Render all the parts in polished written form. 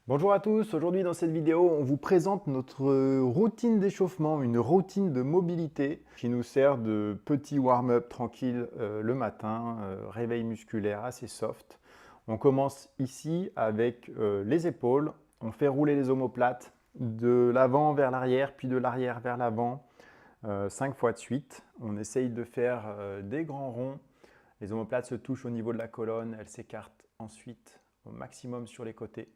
Bonjour à tous, aujourd'hui dans cette vidéo on vous présente notre routine d'échauffement, une routine de mobilité qui nous sert de petit warm-up tranquille le matin, réveil musculaire assez soft. On commence ici avec les épaules, on fait rouler les omoplates de l'avant vers l'arrière puis de l'arrière vers l'avant 5 fois de suite. On essaye de faire des grands ronds, les omoplates se touchent au niveau de la colonne, elles s'écartent ensuite au maximum sur les côtés.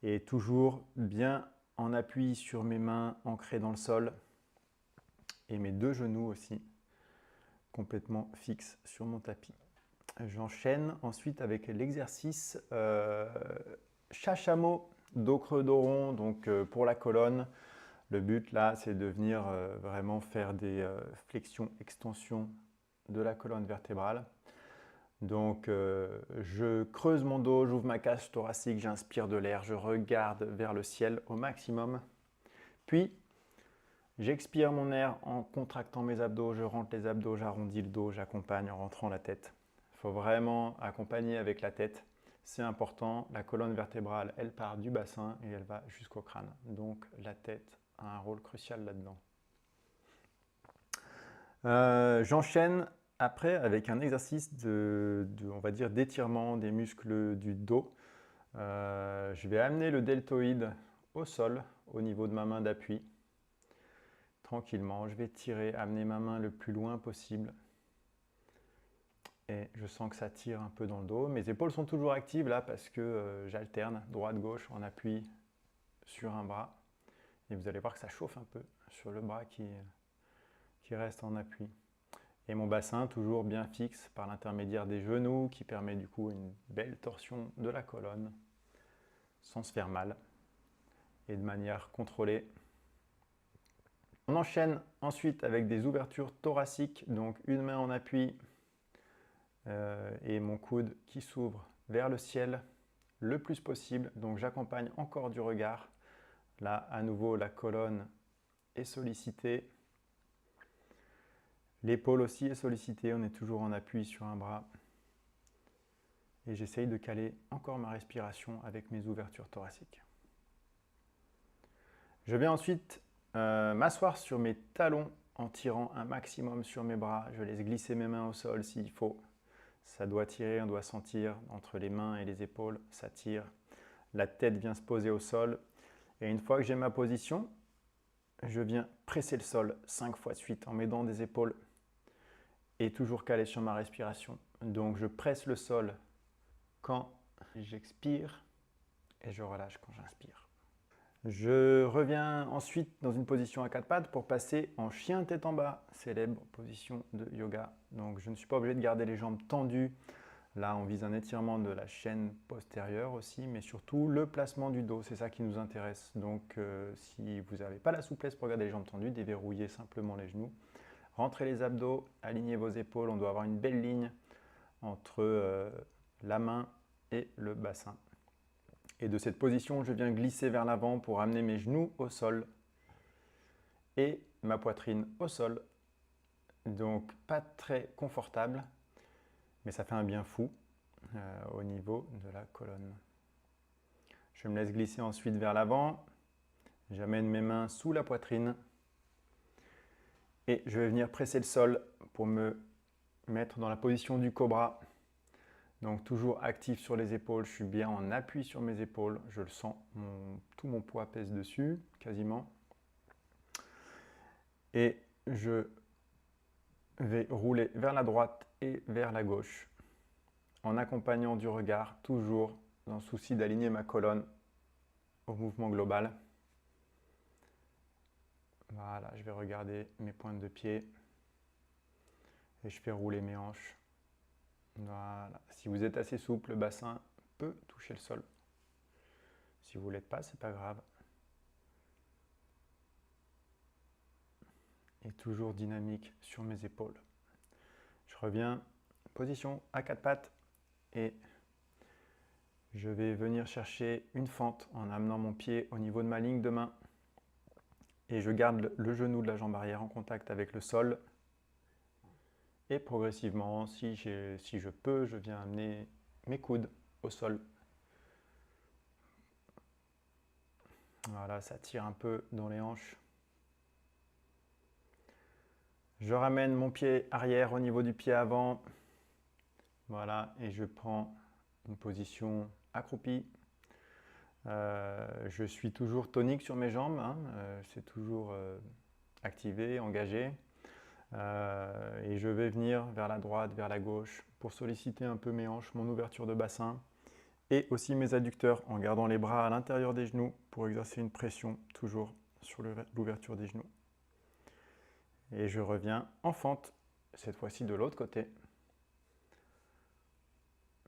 Et toujours bien en appui sur mes mains ancrées dans le sol et mes deux genoux aussi complètement fixes sur mon tapis. J'enchaîne ensuite avec l'exercice chameau, dos creux, dos rond, donc pour la colonne. Le but là, c'est de venir vraiment faire des flexions-extensions de la colonne vertébrale. Donc, je creuse mon dos, j'ouvre ma cage thoracique, j'inspire de l'air, je regarde vers le ciel au maximum. Puis, j'expire mon air en contractant mes abdos, je rentre les abdos, j'arrondis le dos, j'accompagne en rentrant la tête. Il faut vraiment accompagner avec la tête. C'est important, la colonne vertébrale, elle part du bassin et elle va jusqu'au crâne. Donc, la tête a un rôle crucial là-dedans. J'enchaîne après avec un exercice on va dire, d'étirement des muscles du dos. Je vais amener le deltoïde au sol, au niveau de ma main d'appui. Tranquillement, je vais tirer, amener ma main le plus loin possible. Et je sens que ça tire un peu dans le dos. Mes épaules sont toujours actives là parce que j'alterne droite-gauche en appui sur un bras. Et vous allez voir que ça chauffe un peu sur le bras qui reste en appui. Et mon bassin toujours bien fixe par l'intermédiaire des genoux qui permet du coup une belle torsion de la colonne sans se faire mal et de manière contrôlée. On enchaîne ensuite avec des ouvertures thoraciques, donc une main en appui et mon coude qui s'ouvre vers le ciel le plus possible. Donc j'accompagne encore du regard. Là, à nouveau, la colonne est sollicitée. L'épaule aussi est sollicitée, on est toujours en appui sur un bras. Et j'essaye de caler encore ma respiration avec mes ouvertures thoraciques. Je vais ensuite m'asseoir sur mes talons en tirant un maximum sur mes bras. Je laisse glisser mes mains au sol s'il faut. Ça doit tirer, on doit sentir entre les mains et les épaules, ça tire. La tête vient se poser au sol. Et une fois que j'ai ma position, je viens presser le sol 5 fois de suite en m'aidant des épaules et toujours calé sur ma respiration. Donc je presse le sol quand j'expire et je relâche quand j'inspire. Je reviens ensuite dans une position à quatre pattes pour passer en chien tête en bas, célèbre position de yoga. Donc je ne suis pas obligé de garder les jambes tendues. Là, on vise un étirement de la chaîne postérieure aussi, mais surtout le placement du dos, c'est ça qui nous intéresse. Donc si vous n'avez pas la souplesse pour garder les jambes tendues, déverrouillez simplement les genoux. Rentrez les abdos, alignez vos épaules, on doit avoir une belle ligne entre la main et le bassin. Et de cette position, je viens glisser vers l'avant pour amener mes genoux au sol et ma poitrine au sol. Donc pas très confortable, mais ça fait un bien fou au niveau de la colonne. Je me laisse glisser ensuite vers l'avant. J'amène mes mains sous la poitrine et je vais venir presser le sol pour me mettre dans la position du cobra. Donc toujours actif sur les épaules, je suis bien en appui sur mes épaules, je le sens, tout mon poids pèse dessus, quasiment. Et je vais rouler vers la droite et vers la gauche, en accompagnant du regard, toujours dans le souci d'aligner ma colonne au mouvement global. Voilà, je vais regarder mes pointes de pied et je fais rouler mes hanches. Voilà. Si vous êtes assez souple, le bassin peut toucher le sol. Si vous ne l'êtes pas, c'est pas grave. Et toujours dynamique sur mes épaules. Je reviens, position à quatre pattes et je vais venir chercher une fente en amenant mon pied au niveau de ma ligne de main. Et je garde le genou de la jambe arrière en contact avec le sol. Et progressivement, si je peux, je viens amener mes coudes au sol. Voilà, ça tire un peu dans les hanches. Je ramène mon pied arrière au niveau du pied avant. Voilà, et je prends une position accroupie. Je suis toujours tonique sur mes jambes, hein, c'est toujours activé, engagé. Et je vais venir vers la droite, vers la gauche pour solliciter un peu mes hanches, mon ouverture de bassin et aussi mes adducteurs en gardant les bras à l'intérieur des genoux pour exercer une pression toujours sur l'ouverture des genoux. Et je reviens en fente, cette fois-ci de l'autre côté.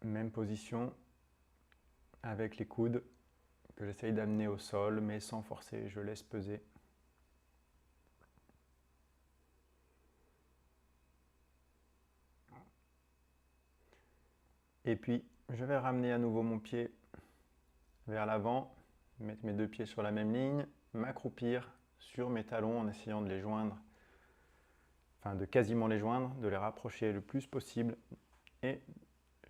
Même position avec les coudes que j'essaye d'amener au sol, mais sans forcer, je laisse peser. Et puis, je vais ramener à nouveau mon pied vers l'avant, mettre mes deux pieds sur la même ligne, m'accroupir sur mes talons en essayant de les joindre, enfin de quasiment les joindre, de les rapprocher le plus possible. Et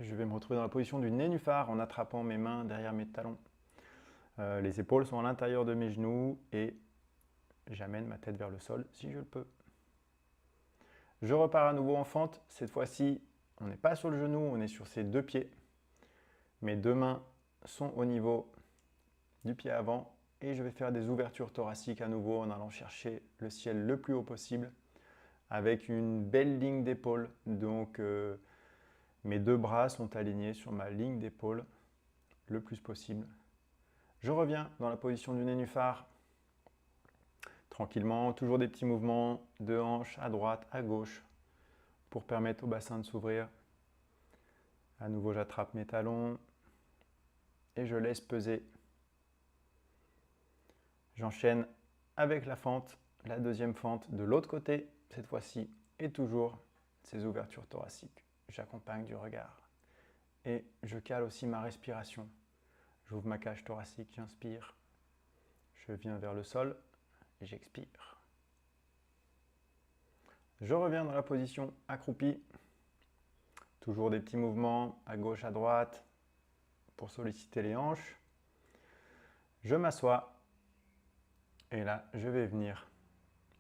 je vais me retrouver dans la position du nénuphar en attrapant mes mains derrière mes talons. Les épaules sont à l'intérieur de mes genoux et j'amène ma tête vers le sol si je le peux. Je repars à nouveau en fente. Cette fois-ci, on n'est pas sur le genou, on est sur ses deux pieds. Mes deux mains sont au niveau du pied avant et je vais faire des ouvertures thoraciques à nouveau en allant chercher le ciel le plus haut possible avec une belle ligne d'épaule. Donc mes deux bras sont alignés sur ma ligne d'épaule le plus possible. Je reviens dans la position du nénuphar. Tranquillement, toujours des petits mouvements de hanches à droite, à gauche pour permettre au bassin de s'ouvrir. À nouveau, j'attrape mes talons et je laisse peser. J'enchaîne avec la fente, la deuxième fente de l'autre côté, cette fois-ci, et toujours ces ouvertures thoraciques. J'accompagne du regard. Et je cale aussi ma respiration. J'ouvre ma cage thoracique, j'inspire. Je viens vers le sol et j'expire. Je reviens dans la position accroupie. Toujours des petits mouvements à gauche, à droite pour solliciter les hanches. Je m'assois et là, je vais venir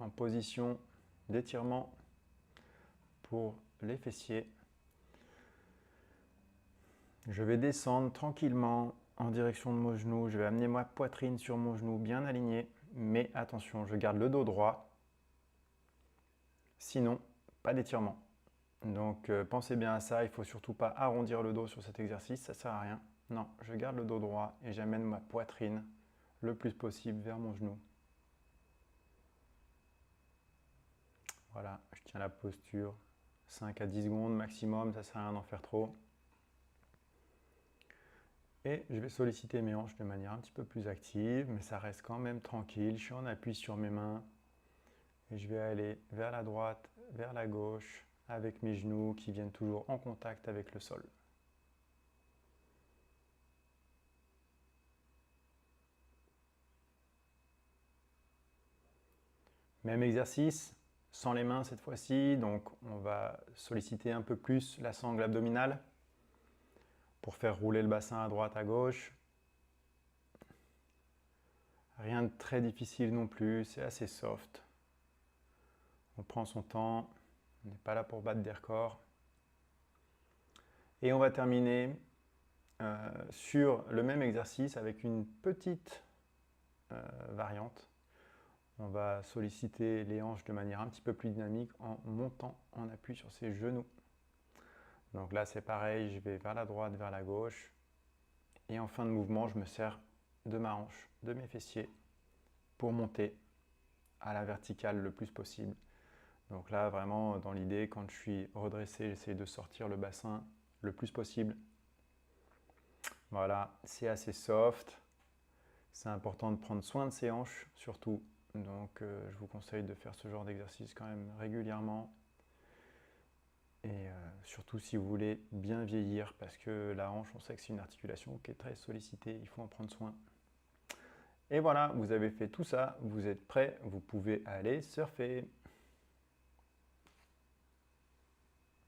en position d'étirement pour les fessiers. Je vais descendre tranquillement en direction de mon genou. Je vais amener ma poitrine sur mon genou bien alignée. Mais attention, je garde le dos droit. Sinon, pas d'étirement. Donc pensez bien à ça, il ne faut surtout pas arrondir le dos sur cet exercice, ça ne sert à rien. Non, je garde le dos droit et j'amène ma poitrine le plus possible vers mon genou. Voilà, je tiens la posture 5 à 10 secondes maximum, ça ne sert à rien d'en faire trop. Et je vais solliciter mes hanches de manière un petit peu plus active, mais ça reste quand même tranquille. Je suis en appui sur mes mains et je vais aller vers la droite, vers la gauche, avec mes genoux qui viennent toujours en contact avec le sol. Même exercice, sans les mains cette fois-ci, donc on va solliciter un peu plus la sangle abdominale pour faire rouler le bassin à droite, à gauche. Rien de très difficile non plus, c'est assez soft. On prend son temps, on n'est pas là pour battre des records. Et on va terminer sur le même exercice avec une petite variante. On va solliciter les hanches de manière un petit peu plus dynamique en montant en appui sur ses genoux. Donc là, c'est pareil, je vais vers la droite, vers la gauche. Et en fin de mouvement, je me sers de ma hanche, de mes fessiers, pour monter à la verticale le plus possible. Donc là, vraiment, dans l'idée, quand je suis redressé, j'essaie de sortir le bassin le plus possible. Voilà, c'est assez soft. C'est important de prendre soin de ses hanches, surtout. Donc je vous conseille de faire ce genre d'exercice quand même régulièrement. Et surtout si vous voulez bien vieillir, parce que la hanche, on sait que c'est une articulation qui est très sollicitée, il faut en prendre soin. Et voilà, vous avez fait tout ça, vous êtes prêts, vous pouvez aller surfer.